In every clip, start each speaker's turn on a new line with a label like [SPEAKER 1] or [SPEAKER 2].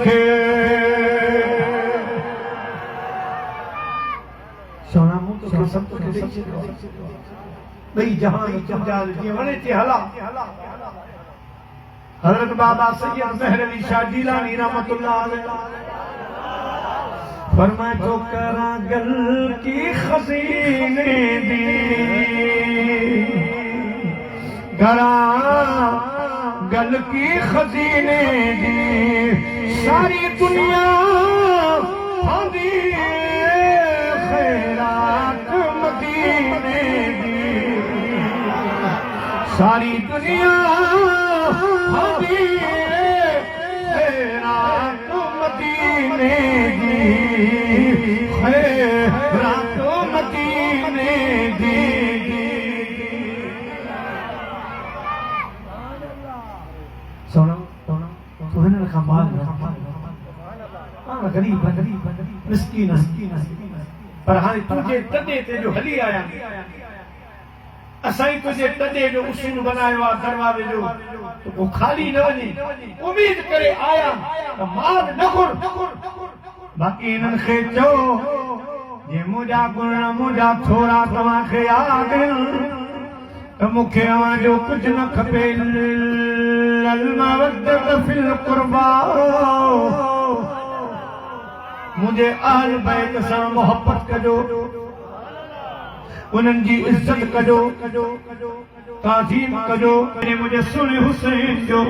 [SPEAKER 1] खे सोना मुंह तो सब तो दई जहान जंजाल जी वणे ते हला हजरत बाबा सैयद मेहर अली शाह जिलानी रहमतुल्लाह अलैह फरमाए तो करा गल की खजीने दी करा गल की खजीने दी सारी दुनिया हादी खैरात मदीने दी सारी दुनिया हादी खैरात मदीने दी खैरात मदीने दी सोना सुहन का माल गरीब मिस्कीन पर हाणे तुझे तॾे ते जो हली आया असाई तुझे तॾे जो उसूल बनायो आहे दरवाजे जो तो खाली न वञे उम्मीद करे आया त माल न घुर बाक़ी इन्हनि खे चओ जे मुंहिंजा गुण मुंहिंजा थोरा तव्हांखे यादि त मूंखे अव्हां जो कुझु न खपे मुझे अहल बैत सां मोहब्बत कजो उन्हनि जी इज्जत कजो ताज़ीम कजो मुझे सुन हुसैन जो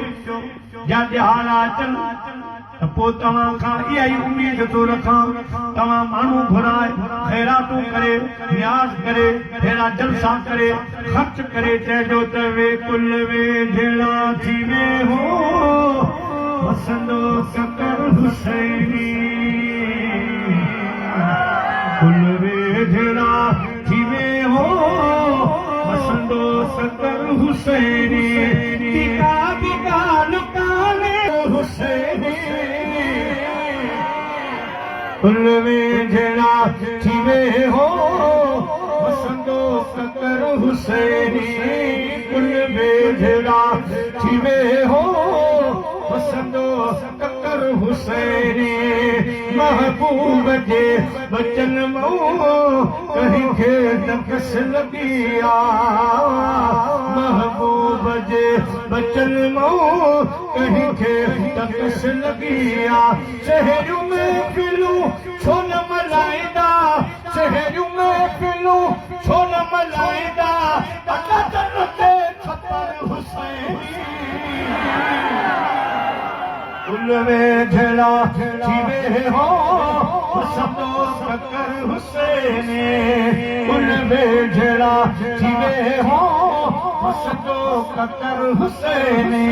[SPEAKER 1] जा ॼाण अचनि त पोइ तव्हां खां इहा ई उम्मीद थो रखां तव्हां माण्हू घुराए ख़ैरातूं करे नियाज़ करे अहिड़ा जलसा करे ख़र्च करे चइजो त वे कुल वे जहिड़ा थी वे हो वसंदो सकर हुसैनी कुल वे जहिड़ा थी वे हो वसंदो सकर हुसैनी टीका बिका लुकाने हुसैनी कुल में जड़ा थी वे हो वसंदो सकर हुसैनी कुल में जड़ा थी वे हो वसंदो सकर हुसैनी महबूब जे बचन मो कहीं खे तकस लगी आ महबूब जे बचन मो कहीं खे तकस लगी आ शहरों में पिलू छोन मलाइदा शहरों में पिलू छोन मलाइदा अल्लाह ते खबर हुसैनी कुल में जड़ा थी वे हो वसंदो सकर हुसैनी कुल में जड़ा थी वे हो वसंदो सकर हुसैनी